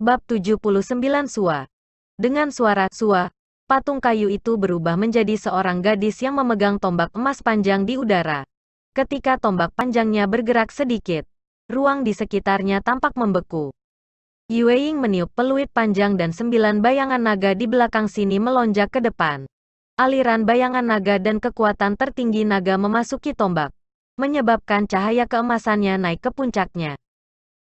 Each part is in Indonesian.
Bab 79 Sua. Dengan suara Sua, patung kayu itu berubah menjadi seorang gadis yang memegang tombak emas panjang di udara. Ketika tombak panjangnya bergerak sedikit, ruang di sekitarnya tampak membeku. Yue Ying meniup peluit panjang dan 9 bayangan naga di belakang sini melonjak ke depan. Aliran bayangan naga dan kekuatan tertinggi naga memasuki tombak, menyebabkan cahaya keemasannya naik ke puncaknya.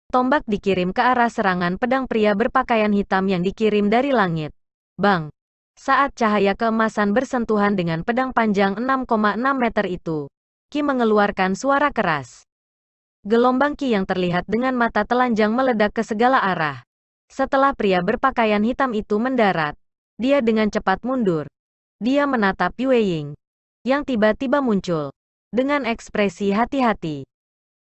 Tombak dikirim ke arah serangan pedang pria berpakaian hitam yang dikirim dari langit. Bang! Saat cahaya keemasan bersentuhan dengan pedang panjang 6,6 meter itu, Qi mengeluarkan suara keras. Gelombang Qi yang terlihat dengan mata telanjang meledak ke segala arah. Setelah pria berpakaian hitam itu mendarat, dia dengan cepat mundur. Dia menatap Yue Ying, yang tiba-tiba muncul, dengan ekspresi hati-hati.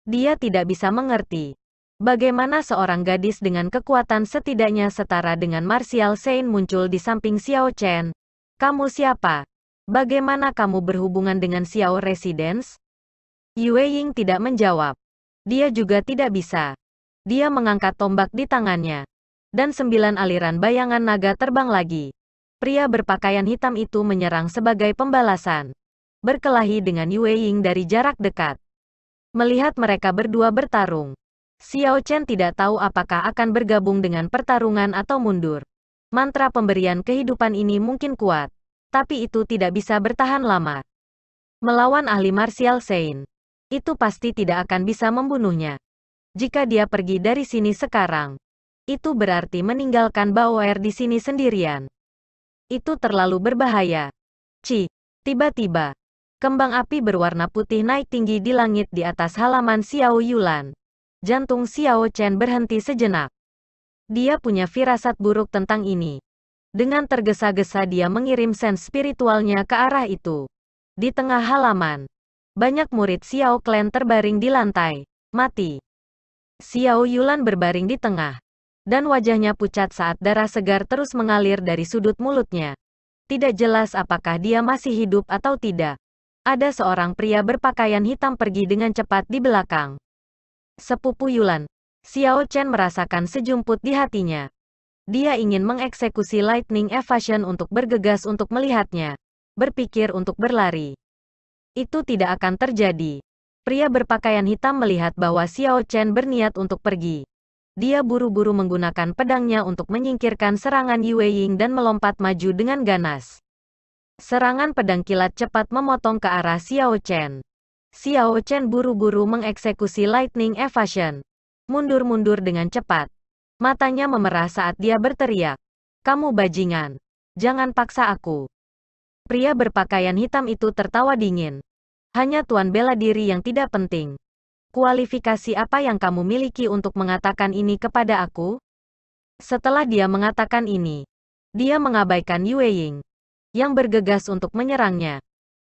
Dia tidak bisa mengerti bagaimana seorang gadis dengan kekuatan setidaknya setara dengan Martial Saint muncul di samping Xiao Chen. Kamu siapa? Bagaimana kamu berhubungan dengan Xiao Residence? Yue Ying tidak menjawab. Dia juga tidak bisa. Dia mengangkat tombak di tangannya. Dan 9 aliran bayangan naga terbang lagi. Pria berpakaian hitam itu menyerang sebagai pembalasan. Berkelahi dengan Yue Ying dari jarak dekat. Melihat mereka berdua bertarung, Xiao Chen tidak tahu apakah akan bergabung dengan pertarungan atau mundur. Mantra pemberian kehidupan ini mungkin kuat, tapi itu tidak bisa bertahan lama. Melawan ahli Martial Saint, itu pasti tidak akan bisa membunuhnya. Jika dia pergi dari sini sekarang, itu berarti meninggalkan Baoer di sini sendirian. Itu terlalu berbahaya. Tiba-tiba, kembang api berwarna putih naik tinggi di langit di atas halaman Xiao Yulan. Jantung Xiao Chen berhenti sejenak. Dia punya firasat buruk tentang ini. Dengan tergesa-gesa dia mengirim sens spiritualnya ke arah itu. Di tengah halaman, banyak murid Xiao Clan terbaring di lantai, mati. Xiao Yulan berbaring di tengah, dan wajahnya pucat saat darah segar terus mengalir dari sudut mulutnya. Tidak jelas apakah dia masih hidup atau tidak. Ada seorang pria berpakaian hitam pergi dengan cepat di belakang. Sepupu Yulan, Xiao Chen merasakan sejumput di hatinya. Dia ingin mengeksekusi Lightning Evasion untuk bergegas untuk melihatnya. Berpikir untuk berlari. Itu tidak akan terjadi. Pria berpakaian hitam melihat bahwa Xiao Chen berniat untuk pergi. Dia buru-buru menggunakan pedangnya untuk menyingkirkan serangan Yue Ying dan melompat maju dengan ganas. Serangan pedang kilat cepat memotong ke arah Xiao Chen. Xiao Chen buru-buru mengeksekusi Lightning Evasion. Mundur-mundur dengan cepat. Matanya memerah saat dia berteriak. Kamu bajingan. Jangan paksa aku. Pria berpakaian hitam itu tertawa dingin. Hanya tuan bela diri yang tidak penting. Kualifikasi apa yang kamu miliki untuk mengatakan ini kepada aku? Setelah dia mengatakan ini, dia mengabaikan Yue Ying, yang bergegas untuk menyerangnya,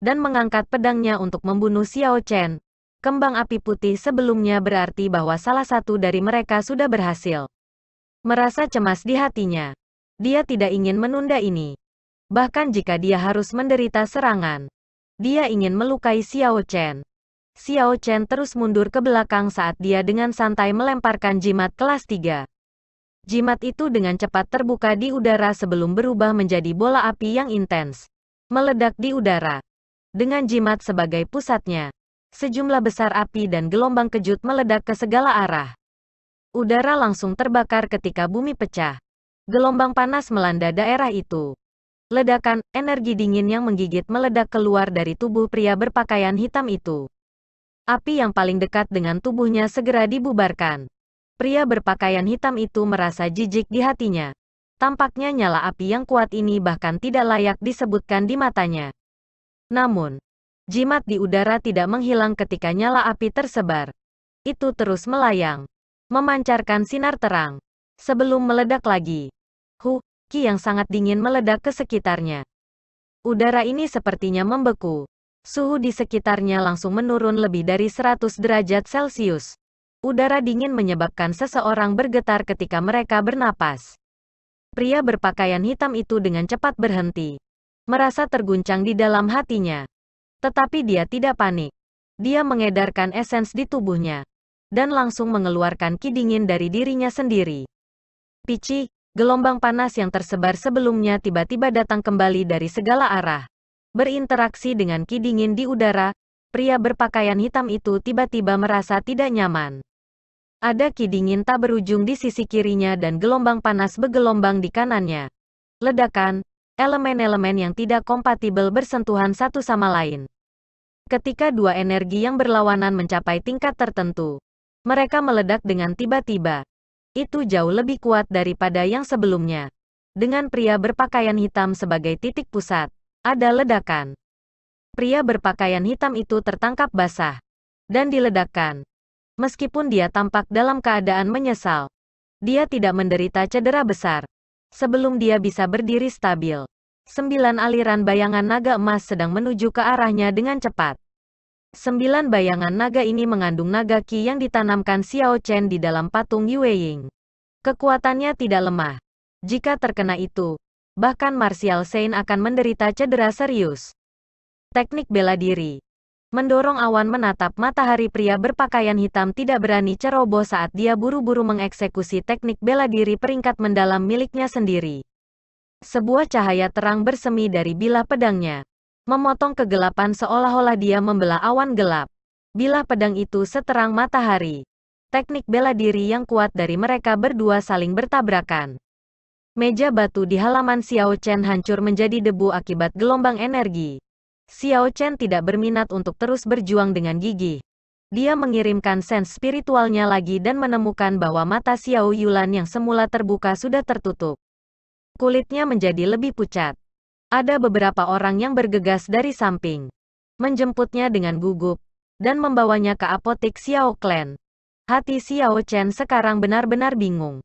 dan mengangkat pedangnya untuk membunuh Xiao Chen. Kembang api putih sebelumnya berarti bahwa salah satu dari mereka sudah berhasil. Merasa cemas di hatinya. Dia tidak ingin menunda ini. Bahkan jika dia harus menderita serangan, dia ingin melukai Xiao Chen. Xiao Chen terus mundur ke belakang saat dia dengan santai melemparkan jimat kelas 3. Jimat itu dengan cepat terbuka di udara sebelum berubah menjadi bola api yang intens. Meledak di udara. Dengan jimat sebagai pusatnya, sejumlah besar api dan gelombang kejut meledak ke segala arah. Udara langsung terbakar ketika bumi pecah. Gelombang panas melanda daerah itu. Ledakan, energi dingin yang menggigit meledak keluar dari tubuh pria berpakaian hitam itu. Api yang paling dekat dengan tubuhnya segera dibubarkan. Pria berpakaian hitam itu merasa jijik di hatinya. Tampaknya nyala api yang kuat ini bahkan tidak layak disebutkan di matanya. Namun, jimat di udara tidak menghilang ketika nyala api tersebar. Itu terus melayang, memancarkan sinar terang, sebelum meledak lagi. Qi yang sangat dingin meledak ke sekitarnya. Udara ini sepertinya membeku. Suhu di sekitarnya langsung menurun lebih dari 100 derajat Celcius. Udara dingin menyebabkan seseorang bergetar ketika mereka bernapas. Pria berpakaian hitam itu dengan cepat berhenti. Merasa terguncang di dalam hatinya. Tetapi dia tidak panik. Dia mengedarkan esens di tubuhnya. Dan langsung mengeluarkan ki dingin dari dirinya sendiri. Pici, gelombang panas yang tersebar sebelumnya tiba-tiba datang kembali dari segala arah. Berinteraksi dengan ki dingin di udara, pria berpakaian hitam itu tiba-tiba merasa tidak nyaman. Ada ki dingin tak berujung di sisi kirinya dan gelombang panas bergelombang di kanannya. Ledakan, elemen-elemen yang tidak kompatibel bersentuhan satu sama lain. Ketika dua energi yang berlawanan mencapai tingkat tertentu, mereka meledak dengan tiba-tiba. Itu jauh lebih kuat daripada yang sebelumnya. Dengan pria berpakaian hitam sebagai titik pusat, ada ledakan. Pria berpakaian hitam itu tertangkap basah dan diledakkan. Meskipun dia tampak dalam keadaan menyesal, dia tidak menderita cedera besar. Sebelum dia bisa berdiri stabil, 9 aliran bayangan naga emas sedang menuju ke arahnya dengan cepat. 9 bayangan naga ini mengandung naga ki yang ditanamkan Xiao Chen di dalam patung Yue Ying. Kekuatannya tidak lemah. Jika terkena itu, bahkan Martial Saint akan menderita cedera serius. Teknik bela diri. Mendorong awan menatap matahari, pria berpakaian hitam tidak berani ceroboh saat dia buru-buru mengeksekusi teknik bela diri peringkat mendalam miliknya sendiri. Sebuah cahaya terang bersemi dari bilah pedangnya, memotong kegelapan seolah-olah dia membelah awan gelap. Bilah pedang itu seterang matahari. Teknik bela diri yang kuat dari mereka berdua saling bertabrakan. Meja batu di halaman Xiao Chen hancur menjadi debu akibat gelombang energi. Xiao Chen tidak berminat untuk terus berjuang dengan gigih. Dia mengirimkan sense spiritualnya lagi dan menemukan bahwa mata Xiao Yulan yang semula terbuka sudah tertutup. Kulitnya menjadi lebih pucat. Ada beberapa orang yang bergegas dari samping, menjemputnya dengan gugup, dan membawanya ke apotik Xiao Clan. Hati Xiao Chen sekarang benar-benar bingung.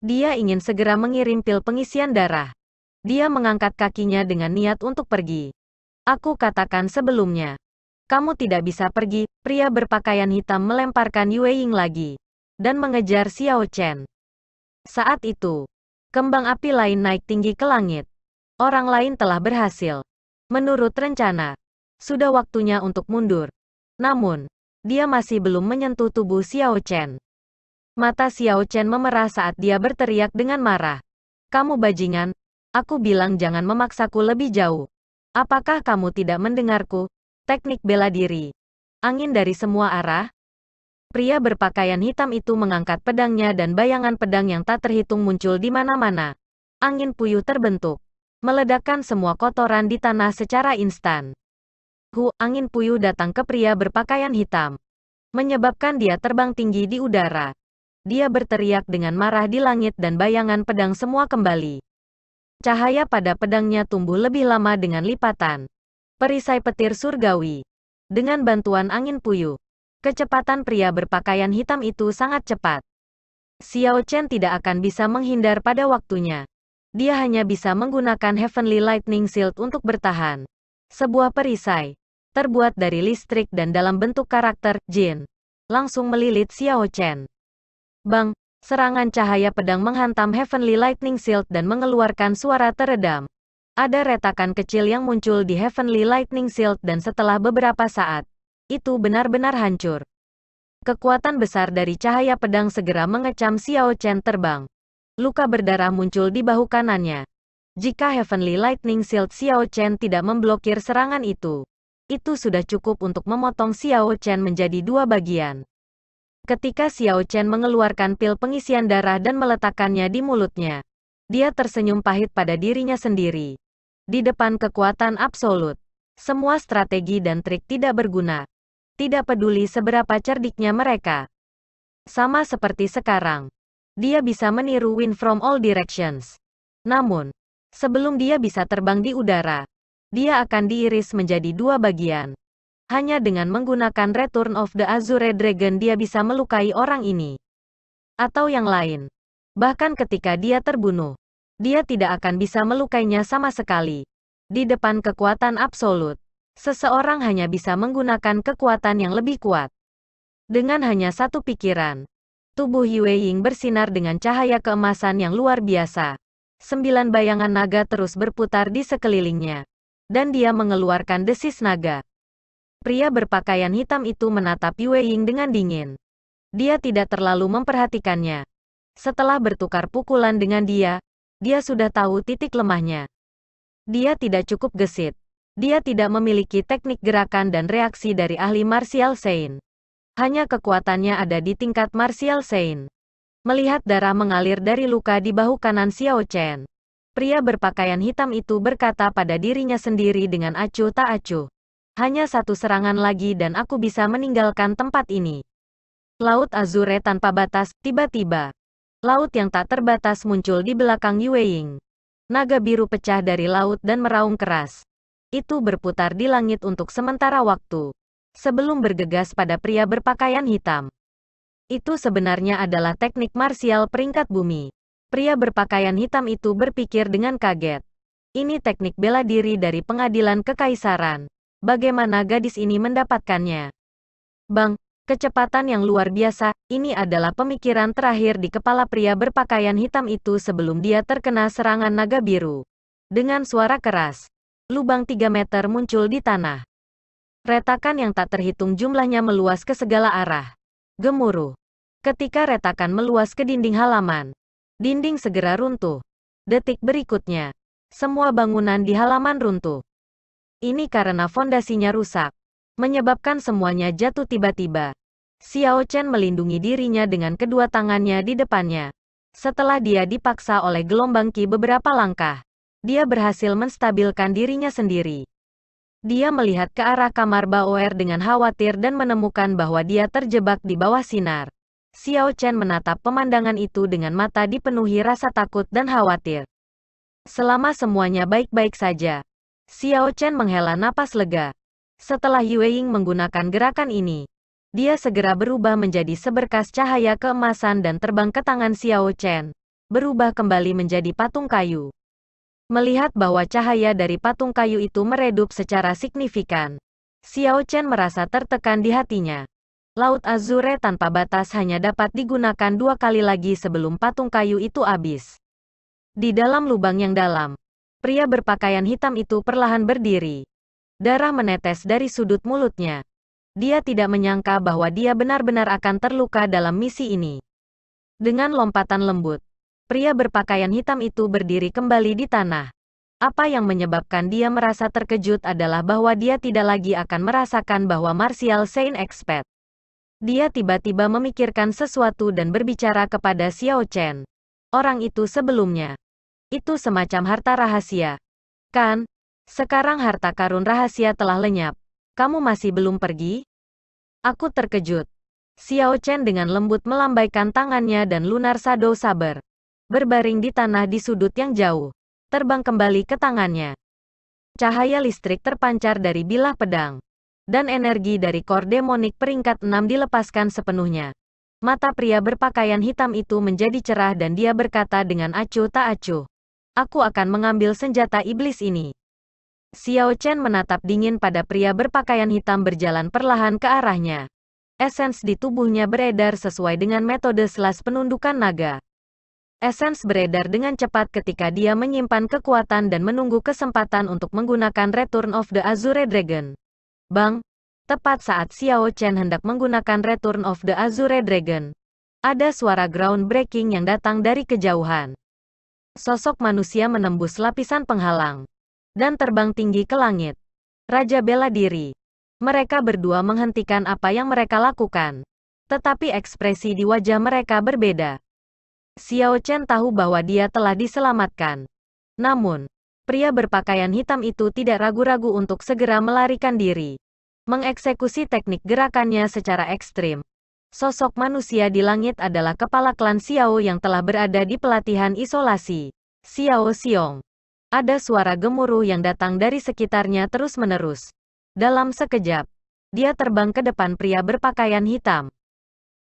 Dia ingin segera mengirim pil pengisian darah. Dia mengangkat kakinya dengan niat untuk pergi. Aku katakan sebelumnya, kamu tidak bisa pergi. Pria berpakaian hitam melemparkan Yue Ying lagi, dan mengejar Xiao Chen. Saat itu, kembang api lain naik tinggi ke langit. Orang lain telah berhasil. Menurut rencana, sudah waktunya untuk mundur. Namun, dia masih belum menyentuh tubuh Xiao Chen. Mata Xiao Chen memerah saat dia berteriak dengan marah. Kamu bajingan, aku bilang jangan memaksaku lebih jauh. Apakah kamu tidak mendengarku? Teknik bela diri. Angin dari semua arah. Pria berpakaian hitam itu mengangkat pedangnya dan bayangan pedang yang tak terhitung muncul di mana-mana. Angin puyuh terbentuk, meledakkan semua kotoran di tanah secara instan. Angin puyuh datang ke pria berpakaian hitam, menyebabkan dia terbang tinggi di udara. Dia berteriak dengan marah di langit dan bayangan pedang semua kembali. Cahaya pada pedangnya tumbuh lebih lama dengan lipatan. Perisai petir surgawi. Dengan bantuan angin puyuh, kecepatan pria berpakaian hitam itu sangat cepat. Xiao Chen tidak akan bisa menghindar pada waktunya. Dia hanya bisa menggunakan Heavenly Lightning Shield untuk bertahan. Sebuah perisai, terbuat dari listrik dan dalam bentuk karakter Jin, langsung melilit Xiao Chen. Bang! Serangan cahaya pedang menghantam Heavenly Lightning Shield dan mengeluarkan suara teredam. Ada retakan kecil yang muncul di Heavenly Lightning Shield dan setelah beberapa saat, itu benar-benar hancur. Kekuatan besar dari cahaya pedang segera mengecam Xiao Chen terbang. Luka berdarah muncul di bahu kanannya. Jika Heavenly Lightning Shield Xiao Chen tidak memblokir serangan itu sudah cukup untuk memotong Xiao Chen menjadi dua bagian. Ketika Xiao Chen mengeluarkan pil pengisian darah dan meletakkannya di mulutnya, dia tersenyum pahit pada dirinya sendiri. Di depan kekuatan absolut, semua strategi dan trik tidak berguna. Tidak peduli seberapa cerdiknya mereka. Sama seperti sekarang, dia bisa meniru Wind from all directions. Namun, sebelum dia bisa terbang di udara, dia akan diiris menjadi dua bagian. Hanya dengan menggunakan Return of the Azure Dragon dia bisa melukai orang ini. Atau yang lain. Bahkan ketika dia terbunuh, dia tidak akan bisa melukainya sama sekali. Di depan kekuatan absolut, seseorang hanya bisa menggunakan kekuatan yang lebih kuat. Dengan hanya satu pikiran, tubuh Yue Ying bersinar dengan cahaya keemasan yang luar biasa. 9 bayangan naga terus berputar di sekelilingnya. Dan dia mengeluarkan desis naga. Pria berpakaian hitam itu menatap Yue Ying dengan dingin. Dia tidak terlalu memperhatikannya. Setelah bertukar pukulan dengan dia sudah tahu titik lemahnya. Dia tidak cukup gesit. Dia tidak memiliki teknik gerakan dan reaksi dari ahli martial Sein. Hanya kekuatannya ada di tingkat martial Sein. Melihat darah mengalir dari luka di bahu kanan Xiao Chen, pria berpakaian hitam itu berkata pada dirinya sendiri dengan acuh tak acuh. Hanya satu serangan lagi dan aku bisa meninggalkan tempat ini. Laut Azure tanpa batas, tiba-tiba. Laut yang tak terbatas muncul di belakang Yue Ying. Naga biru pecah dari laut dan meraung keras. Itu berputar di langit untuk sementara waktu. Sebelum bergegas pada pria berpakaian hitam. Itu sebenarnya adalah teknik marsial peringkat bumi. Pria berpakaian hitam itu berpikir dengan kaget. Ini teknik bela diri dari pengadilan kekaisaran. Bagaimana gadis ini mendapatkannya? Bang, kecepatan yang luar biasa, ini adalah pemikiran terakhir di kepala pria berpakaian hitam itu sebelum dia terkena serangan naga biru. Dengan suara keras, lubang 3 meter muncul di tanah. Retakan yang tak terhitung jumlahnya meluas ke segala arah. Gemuruh. Ketika retakan meluas ke dinding halaman, dinding segera runtuh. Detik berikutnya, semua bangunan di halaman runtuh. Ini karena fondasinya rusak, menyebabkan semuanya jatuh tiba-tiba. Xiao Chen melindungi dirinya dengan kedua tangannya di depannya. Setelah dia dipaksa oleh gelombang Qi beberapa langkah, dia berhasil menstabilkan dirinya sendiri. Dia melihat ke arah kamar Baoer dengan khawatir dan menemukan bahwa dia terjebak di bawah sinar. Xiao Chen menatap pemandangan itu dengan mata dipenuhi rasa takut dan khawatir. Selama semuanya baik-baik saja, Xiao Chen menghela napas lega. Setelah Yue Ying menggunakan gerakan ini, dia segera berubah menjadi seberkas cahaya keemasan dan terbang ke tangan Xiao Chen, berubah kembali menjadi patung kayu. Melihat bahwa cahaya dari patung kayu itu meredup secara signifikan, Xiao Chen merasa tertekan di hatinya. Laut Azure tanpa batas hanya dapat digunakan 2 kali lagi sebelum patung kayu itu habis. Di dalam lubang yang dalam, pria berpakaian hitam itu perlahan berdiri. Darah menetes dari sudut mulutnya. Dia tidak menyangka bahwa dia benar-benar akan terluka dalam misi ini. Dengan lompatan lembut, pria berpakaian hitam itu berdiri kembali di tanah. Apa yang menyebabkan dia merasa terkejut adalah bahwa dia tidak lagi akan merasakan bahwa martial Sein expert. Dia tiba-tiba memikirkan sesuatu dan berbicara kepada Xiao Chen. Orang itu sebelumnya. Itu semacam harta rahasia. Kan? Sekarang harta karun rahasia telah lenyap. Kamu masih belum pergi? Aku terkejut. Xiao Chen dengan lembut melambaikan tangannya dan lunar shadow saber, berbaring di tanah di sudut yang jauh, terbang kembali ke tangannya. Cahaya listrik terpancar dari bilah pedang, dan energi dari kor demonik peringkat 6 dilepaskan sepenuhnya. Mata pria berpakaian hitam itu menjadi cerah dan dia berkata dengan acuh tak acuh. Aku akan mengambil senjata iblis ini. Xiao Chen menatap dingin pada pria berpakaian hitam berjalan perlahan ke arahnya. Esens di tubuhnya beredar sesuai dengan metode selas penundukan naga. Esens beredar dengan cepat ketika dia menyimpan kekuatan dan menunggu kesempatan untuk menggunakan Return of the Azure Dragon. Bang! Tepat saat Xiao Chen hendak menggunakan Return of the Azure Dragon, ada suara groundbreaking yang datang dari kejauhan. Sosok manusia menembus lapisan penghalang dan terbang tinggi ke langit. Raja bela diri. Mereka berdua menghentikan apa yang mereka lakukan. Tetapi ekspresi di wajah mereka berbeda. Xiao Chen tahu bahwa dia telah diselamatkan. Namun, pria berpakaian hitam itu tidak ragu-ragu untuk segera melarikan diri. Mengeksekusi teknik gerakannya secara ekstrim. Sosok manusia di langit adalah kepala klan Xiao yang telah berada di pelatihan isolasi. Xiao Xiong. Ada suara gemuruh yang datang dari sekitarnya terus-menerus. Dalam sekejap, dia terbang ke depan pria berpakaian hitam.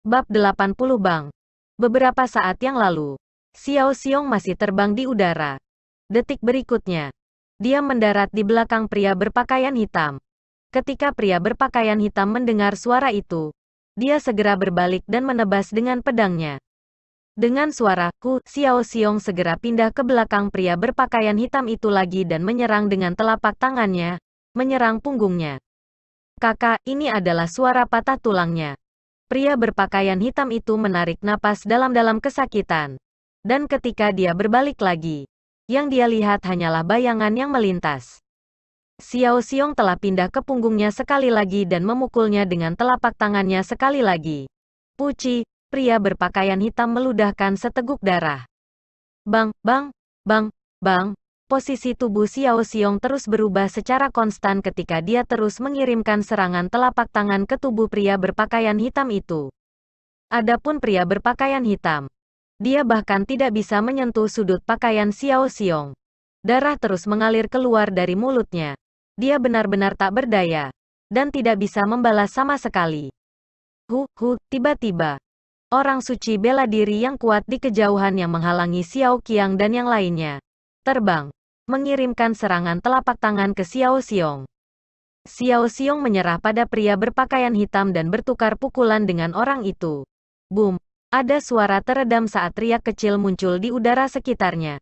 Bab 80 Bang. Beberapa saat yang lalu, Xiao Xiong masih terbang di udara. Detik berikutnya, dia mendarat di belakang pria berpakaian hitam. Ketika pria berpakaian hitam mendengar suara itu, dia segera berbalik dan menebas dengan pedangnya. Dengan suara "ku", Xiao Xiong segera pindah ke belakang pria berpakaian hitam itu lagi dan menyerang dengan telapak tangannya, menyerang punggungnya. Kakak, ini adalah suara patah tulangnya. Pria berpakaian hitam itu menarik napas dalam-dalam kesakitan. Dan ketika dia berbalik lagi, yang dia lihat hanyalah bayangan yang melintas. Xiao Xiong telah pindah ke punggungnya sekali lagi dan memukulnya dengan telapak tangannya sekali lagi. Puci, pria berpakaian hitam meludahkan seteguk darah. Bang, bang, bang, bang. Posisi tubuh Xiao Xiong terus berubah secara konstan ketika dia terus mengirimkan serangan telapak tangan ke tubuh pria berpakaian hitam itu. Adapun pria berpakaian hitam, dia bahkan tidak bisa menyentuh sudut pakaian Xiao Xiong. Darah terus mengalir keluar dari mulutnya. Dia benar-benar tak berdaya, dan tidak bisa membalas sama sekali. Tiba-tiba, orang suci bela diri yang kuat di kejauhan yang menghalangi Xiao Qiang dan yang lainnya, terbang, mengirimkan serangan telapak tangan ke Xiao Xiong. Xiao Xiong menyerah pada pria berpakaian hitam dan bertukar pukulan dengan orang itu. Boom! Ada suara teredam saat riak kecil muncul di udara sekitarnya.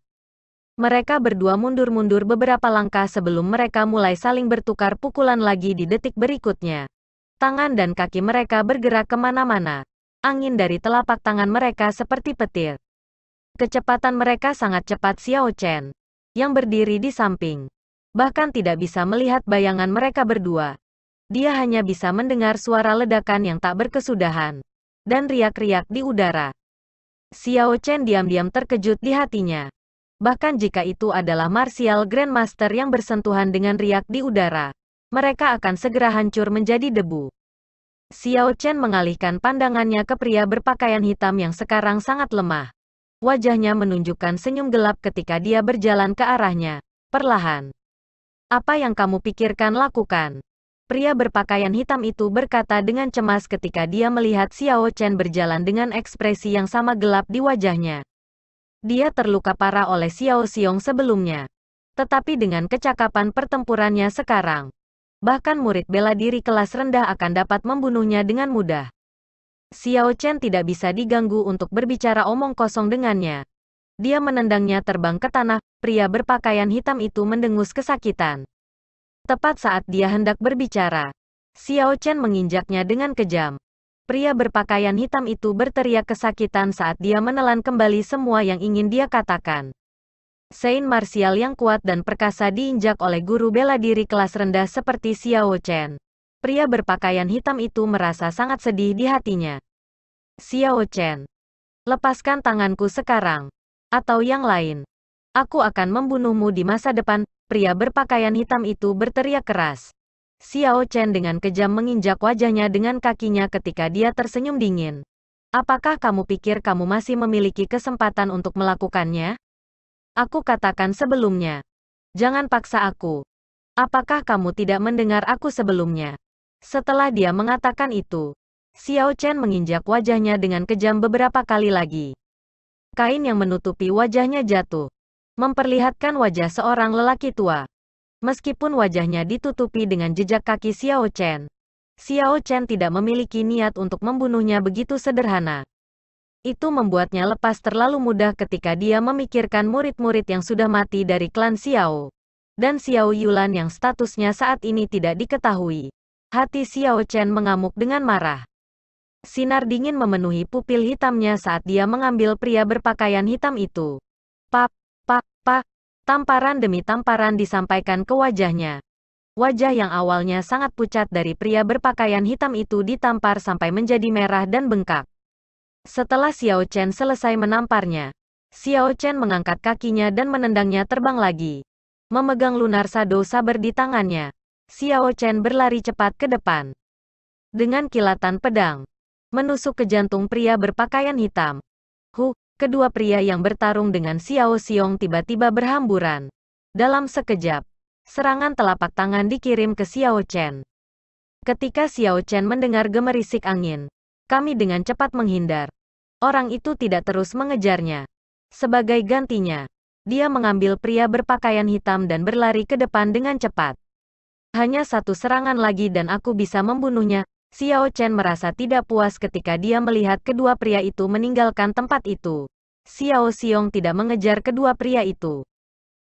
Mereka berdua mundur-mundur beberapa langkah sebelum mereka mulai saling bertukar pukulan lagi di detik berikutnya. Tangan dan kaki mereka bergerak kemana-mana. Angin dari telapak tangan mereka seperti petir. Kecepatan mereka sangat cepat. Xiao Chen, yang berdiri di samping, bahkan tidak bisa melihat bayangan mereka berdua. Dia hanya bisa mendengar suara ledakan yang tak berkesudahan, dan riak-riak di udara. Xiao Chen diam-diam terkejut di hatinya. Bahkan jika itu adalah Martial Grandmaster yang bersentuhan dengan riak di udara, mereka akan segera hancur menjadi debu. Xiao Chen mengalihkan pandangannya ke pria berpakaian hitam yang sekarang sangat lemah. Wajahnya menunjukkan senyum gelap ketika dia berjalan ke arahnya, perlahan. Apa yang kamu pikirkan lakukan? Pria berpakaian hitam itu berkata dengan cemas ketika dia melihat Xiao Chen berjalan dengan ekspresi yang sama gelap di wajahnya. Dia terluka parah oleh Xiao Xiong sebelumnya. Tetapi dengan kecakapan pertempurannya sekarang, bahkan murid bela diri kelas rendah akan dapat membunuhnya dengan mudah. Xiao Chen tidak bisa diganggu untuk berbicara omong kosong dengannya. Dia menendangnya terbang ke tanah. Pria berpakaian hitam itu mendengus kesakitan. Tepat saat dia hendak berbicara, Xiao Chen menginjaknya dengan kejam. Pria berpakaian hitam itu berteriak kesakitan saat dia menelan kembali semua yang ingin dia katakan. Saint martial yang kuat dan perkasa diinjak oleh guru bela diri kelas rendah seperti Xiao Chen. Pria berpakaian hitam itu merasa sangat sedih di hatinya. Xiao Chen, lepaskan tanganku sekarang, atau yang lain. Aku akan membunuhmu di masa depan. Pria berpakaian hitam itu berteriak keras. Xiao Chen dengan kejam menginjak wajahnya dengan kakinya ketika dia tersenyum dingin. Apakah kamu pikir kamu masih memiliki kesempatan untuk melakukannya? Aku katakan sebelumnya. Jangan paksa aku. Apakah kamu tidak mendengar aku sebelumnya? Setelah dia mengatakan itu, Xiao Chen menginjak wajahnya dengan kejam beberapa kali lagi. Kain yang menutupi wajahnya jatuh, memperlihatkan wajah seorang lelaki tua. Meskipun wajahnya ditutupi dengan jejak kaki Xiao Chen tidak memiliki niat untuk membunuhnya begitu sederhana. Itu membuatnya lepas terlalu mudah ketika dia memikirkan murid-murid yang sudah mati dari klan Xiao. Dan Xiao Yulan yang statusnya saat ini tidak diketahui. Hati Xiao Chen mengamuk dengan marah. Sinar dingin memenuhi pupil hitamnya saat dia mengambil pria berpakaian hitam itu. Tamparan demi tamparan disampaikan ke wajahnya. Wajah yang awalnya sangat pucat dari pria berpakaian hitam itu ditampar sampai menjadi merah dan bengkak. Setelah Xiao Chen selesai menamparnya, Xiao Chen mengangkat kakinya dan menendangnya terbang lagi. Memegang lunar shadow saber di tangannya, Xiao Chen berlari cepat ke depan. Dengan kilatan pedang, menusuk ke jantung pria berpakaian hitam. Kedua pria yang bertarung dengan Xiao Xiong tiba-tiba berhamburan. Dalam sekejap, serangan telapak tangan dikirim ke Xiao Chen. Ketika Xiao Chen mendengar gemerisik angin, kami dengan cepat menghindar. Orang itu tidak terus mengejarnya. Sebagai gantinya, dia mengambil pria berpakaian hitam dan berlari ke depan dengan cepat. Hanya satu serangan lagi dan aku bisa membunuhnya. Xiao Chen merasa tidak puas ketika dia melihat kedua pria itu meninggalkan tempat itu. Xiao Xiong tidak mengejar kedua pria itu.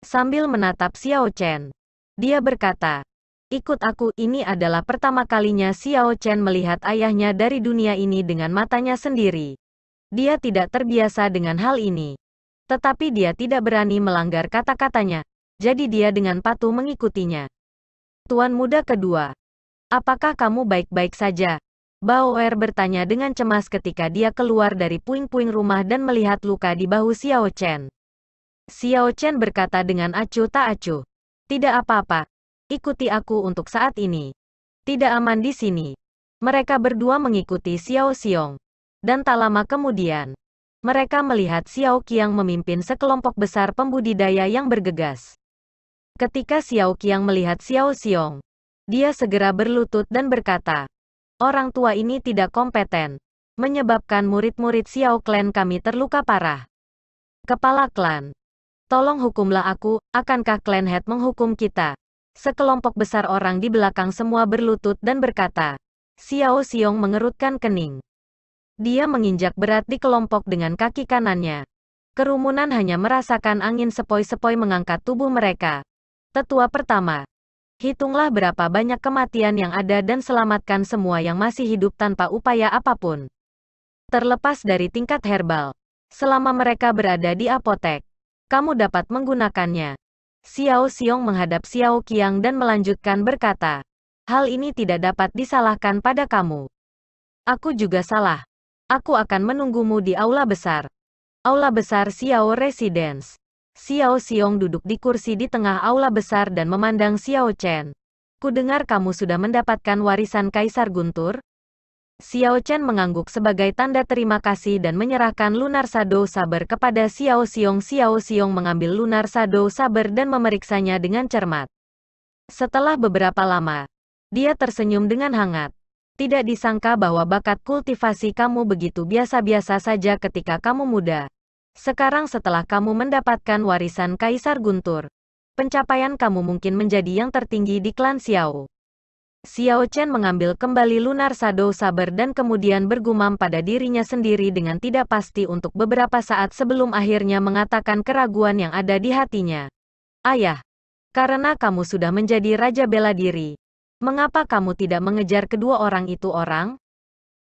Sambil menatap Xiao Chen, dia berkata, Ikut aku, ini adalah pertama kalinya Xiao Chen melihat ayahnya dari dunia ini dengan matanya sendiri. Dia tidak terbiasa dengan hal ini. Tetapi dia tidak berani melanggar kata-katanya. Jadi dia dengan patuh mengikutinya. Tuan muda kedua. Apakah kamu baik-baik saja? Bao Er bertanya dengan cemas ketika dia keluar dari puing-puing rumah dan melihat luka di bahu Xiao Chen. Xiao Chen berkata dengan acuh tak acuh. Tidak apa-apa. Ikuti aku untuk saat ini. Tidak aman di sini. Mereka berdua mengikuti Xiao Xiong. Dan tak lama kemudian, mereka melihat Xiao Qiang memimpin sekelompok besar pembudidaya yang bergegas. Ketika Xiao Qiang melihat Xiao Xiong, dia segera berlutut dan berkata, orang tua ini tidak kompeten, menyebabkan murid-murid Xiao Clan kami terluka parah. Kepala klan, tolong hukumlah aku, akankah klan head menghukum kita? Sekelompok besar orang di belakang semua berlutut dan berkata. Xiao Xiong mengerutkan kening. Dia menginjak berat di kelompok dengan kaki kanannya. Kerumunan hanya merasakan angin sepoi-sepoi mengangkat tubuh mereka. Tetua pertama. Hitunglah berapa banyak kematian yang ada dan selamatkan semua yang masih hidup tanpa upaya apapun. Terlepas dari tingkat herbal. Selama mereka berada di apotek, kamu dapat menggunakannya. Xiao Xiong menghadap Xiao Qiang dan melanjutkan berkata, hal ini tidak dapat disalahkan pada kamu. Aku juga salah. Aku akan menunggumu di aula besar. Aula besar Xiao Residence. Xiao Xiong duduk di kursi di tengah aula besar dan memandang Xiao Chen. Kudengar kamu sudah mendapatkan warisan Kaisar Guntur? Xiao Chen mengangguk sebagai tanda terima kasih dan menyerahkan Lunar Shadow Saber kepada Xiao Xiong. Xiao Xiong mengambil Lunar Shadow Saber dan memeriksanya dengan cermat. Setelah beberapa lama, dia tersenyum dengan hangat. Tidak disangka bahwa bakat kultivasi kamu begitu biasa-biasa saja ketika kamu muda. Sekarang setelah kamu mendapatkan warisan Kaisar Guntur, pencapaian kamu mungkin menjadi yang tertinggi di klan Xiao. Xiao Chen mengambil kembali Lunar Shadow Saber dan kemudian bergumam pada dirinya sendiri dengan tidak pasti untuk beberapa saat sebelum akhirnya mengatakan keraguan yang ada di hatinya. Ayah, karena kamu sudah menjadi raja bela diri, mengapa kamu tidak mengejar kedua orang itu orang?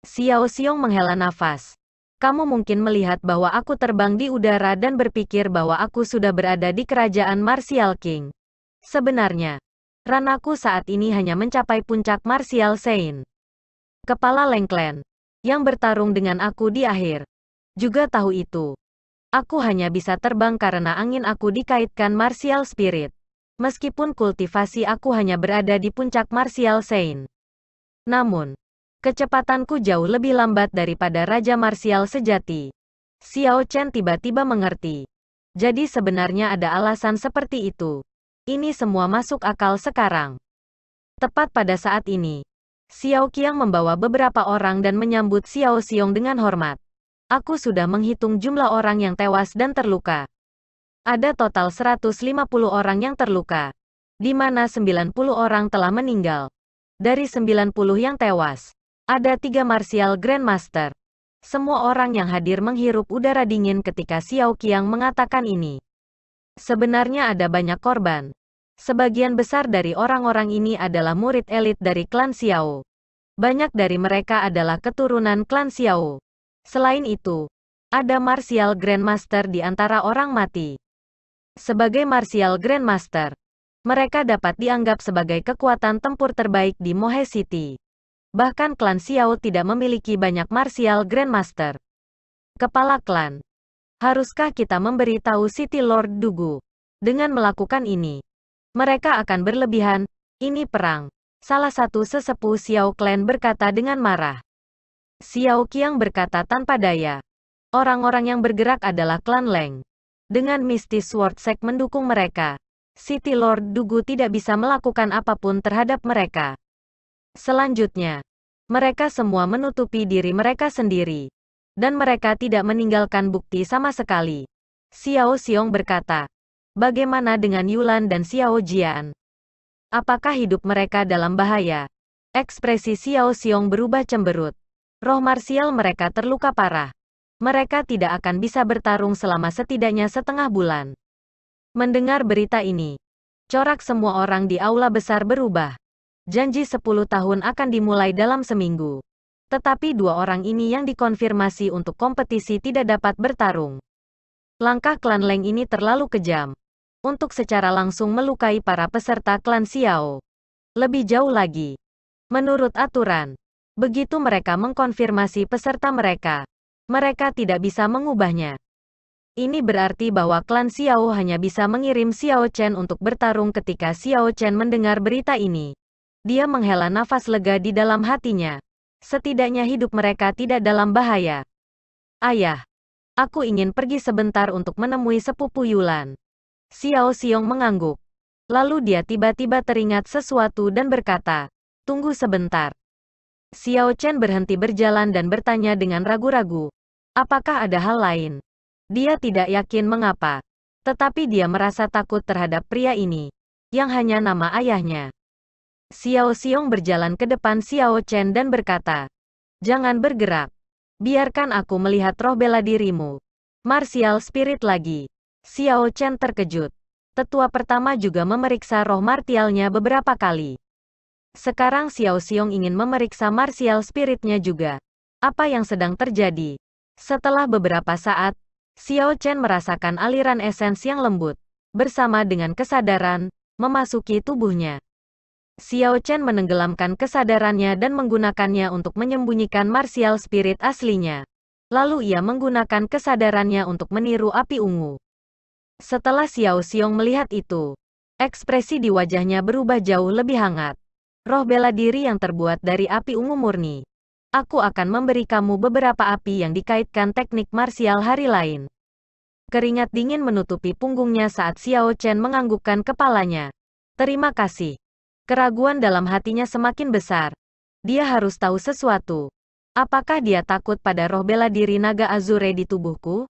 Xiao Xiong menghela nafas. Kamu mungkin melihat bahwa aku terbang di udara dan berpikir bahwa aku sudah berada di kerajaan Martial King. Sebenarnya, ranaku saat ini hanya mencapai puncak Martial Saint. Kepala Leng Clan, yang bertarung dengan aku di akhir, juga tahu itu. Aku hanya bisa terbang karena angin aku dikaitkan Martial Spirit. Meskipun kultivasi aku hanya berada di puncak Martial Saint. Namun, kecepatanku jauh lebih lambat daripada Raja Martial sejati. Xiao Chen tiba-tiba mengerti. Jadi sebenarnya ada alasan seperti itu. Ini semua masuk akal sekarang. Tepat pada saat ini, Xiao Qiang membawa beberapa orang dan menyambut Xiao Xiong dengan hormat. Aku sudah menghitung jumlah orang yang tewas dan terluka. Ada total 150 orang yang terluka, di mana 90 orang telah meninggal. Dari 90 yang tewas, ada 3 Martial Grandmaster. Semua orang yang hadir menghirup udara dingin ketika Xiao Qiang mengatakan ini. Sebenarnya ada banyak korban. Sebagian besar dari orang-orang ini adalah murid elit dari klan Xiao. Banyak dari mereka adalah keturunan klan Xiao. Selain itu, ada Martial Grandmaster di antara orang mati. Sebagai Martial Grandmaster, mereka dapat dianggap sebagai kekuatan tempur terbaik di Mohe City. Bahkan klan Xiao tidak memiliki banyak Martial Grandmaster. Kepala klan, haruskah kita memberitahu City Lord Dugu? Dengan melakukan ini, mereka akan berlebihan. Ini perang. Salah satu sesepuh Xiao Clan berkata dengan marah. Xiao Qiang berkata tanpa daya. Orang-orang yang bergerak adalah klan Leng. Dengan Misty Sword Sect mendukung mereka, City Lord Dugu tidak bisa melakukan apapun terhadap mereka. Selanjutnya, mereka semua menutupi diri mereka sendiri. Dan mereka tidak meninggalkan bukti sama sekali. Xiao Xiong berkata, bagaimana dengan Yulan dan Xiao Jian? Apakah hidup mereka dalam bahaya? Ekspresi Xiao Xiong berubah cemberut. Roh marsial mereka terluka parah. Mereka tidak akan bisa bertarung selama setidaknya setengah bulan. Mendengar berita ini, corak semua orang di aula besar berubah. Janji 10 tahun akan dimulai dalam seminggu. Tetapi dua orang ini yang dikonfirmasi untuk kompetisi tidak dapat bertarung. Langkah klan Leng ini terlalu kejam untuk secara langsung melukai para peserta klan Xiao. Lebih jauh lagi, menurut aturan, begitu mereka mengkonfirmasi peserta mereka, mereka tidak bisa mengubahnya. Ini berarti bahwa klan Xiao hanya bisa mengirim Xiao Chen untuk bertarung. Ketika Xiao Chen mendengar berita ini, dia menghela nafas lega di dalam hatinya. Setidaknya hidup mereka tidak dalam bahaya. Ayah, aku ingin pergi sebentar untuk menemui sepupu Yulan. Xiao Xiong mengangguk. Lalu dia tiba-tiba teringat sesuatu dan berkata, "Tunggu sebentar." Xiao Chen berhenti berjalan dan bertanya dengan ragu-ragu, "Apakah ada hal lain?" Dia tidak yakin mengapa, tetapi dia merasa takut terhadap pria ini, yang hanya nama ayahnya. Xiao Xiong berjalan ke depan Xiao Chen dan berkata, "Jangan bergerak. Biarkan aku melihat roh bela dirimu. Martial Spirit lagi." Xiao Chen terkejut. Tetua pertama juga memeriksa roh martialnya beberapa kali. Sekarang Xiao Xiong ingin memeriksa martial spiritnya juga. Apa yang sedang terjadi? Setelah beberapa saat, Xiao Chen merasakan aliran esens yang lembut, bersama dengan kesadaran, memasuki tubuhnya. Xiao Chen menenggelamkan kesadarannya dan menggunakannya untuk menyembunyikan martial spirit aslinya. Lalu ia menggunakan kesadarannya untuk meniru api ungu. Setelah Xiao Xiong melihat itu, ekspresi di wajahnya berubah jauh lebih hangat. Roh bela diri yang terbuat dari api ungu murni. Aku akan memberi kamu beberapa api yang dikaitkan teknik martial hari lain. Keringat dingin menutupi punggungnya saat Xiao Chen menganggukkan kepalanya. Terima kasih. Keraguan dalam hatinya semakin besar. Dia harus tahu sesuatu. Apakah dia takut pada roh bela diri naga Azure di tubuhku?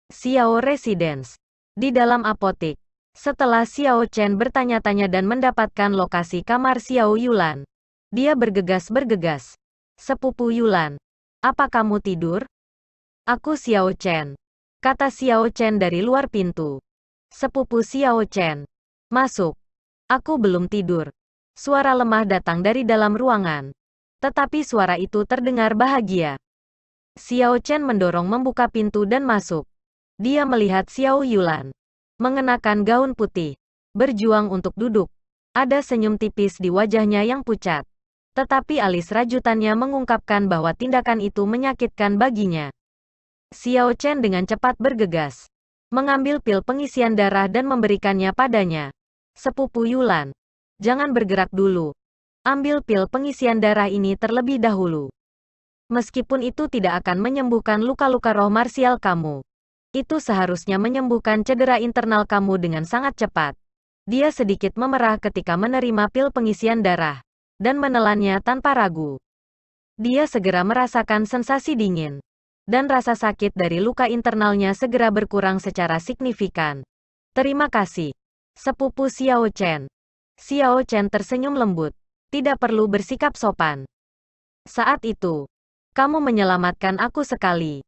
Xiao Residence. Di dalam apotik, setelah Xiao Chen bertanya-tanya dan mendapatkan lokasi kamar Xiao Yulan, dia bergegas-bergegas. "Sepupu Yulan, apa kamu tidur?" "Aku Xiao Chen," kata Xiao Chen dari luar pintu. "Sepupu Xiao Chen, masuk." "Aku belum tidur." Suara lemah datang dari dalam ruangan. Tetapi suara itu terdengar bahagia. Xiao Chen mendorong membuka pintu dan masuk. Dia melihat Xiao Yulan mengenakan gaun putih, berjuang untuk duduk. Ada senyum tipis di wajahnya yang pucat. Tetapi alis rajutannya mengungkapkan bahwa tindakan itu menyakitkan baginya. Xiao Chen dengan cepat bergegas, mengambil pil pengisian darah dan memberikannya padanya. "Sepupu Yulan, jangan bergerak dulu. Ambil pil pengisian darah ini terlebih dahulu. Meskipun itu tidak akan menyembuhkan luka-luka roh marsial kamu, itu seharusnya menyembuhkan cedera internal kamu dengan sangat cepat." Dia sedikit memerah ketika menerima pil pengisian darah, dan menelannya tanpa ragu. Dia segera merasakan sensasi dingin, dan rasa sakit dari luka internalnya segera berkurang secara signifikan. "Terima kasih, Sepupu Xiao Chen." Xiao Chen tersenyum lembut. "Tidak perlu bersikap sopan. Saat itu, kamu menyelamatkan aku sekali.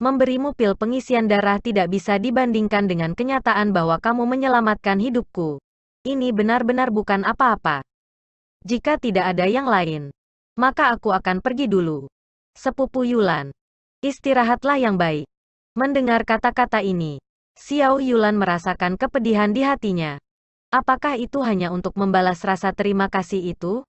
Memberimu pil pengisian darah tidak bisa dibandingkan dengan kenyataan bahwa kamu menyelamatkan hidupku. Ini benar-benar bukan apa-apa. Jika tidak ada yang lain, maka aku akan pergi dulu. Sepupu Yulan, istirahatlah yang baik." Mendengar kata-kata ini, Xiao Yulan merasakan kepedihan di hatinya. Apakah itu hanya untuk membalas rasa terima kasih itu?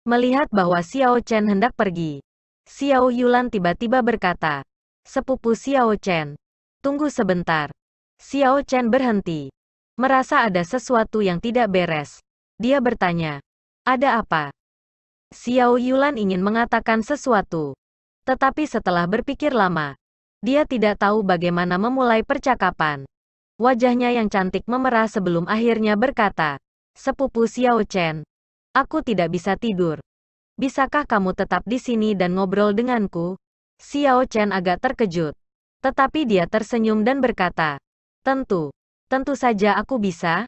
Melihat bahwa Xiao Chen hendak pergi, Xiao Yulan tiba-tiba berkata, "Sepupu Xiao Chen, tunggu sebentar." Xiao Chen berhenti. Merasa ada sesuatu yang tidak beres. Dia bertanya, "Ada apa?" Xiao Yulan ingin mengatakan sesuatu. Tetapi setelah berpikir lama, dia tidak tahu bagaimana memulai percakapan. Wajahnya yang cantik memerah sebelum akhirnya berkata, "Sepupu Xiao Chen, aku tidak bisa tidur. Bisakah kamu tetap di sini dan ngobrol denganku?" Xiao Chen agak terkejut. Tetapi dia tersenyum dan berkata, tentu saja aku bisa."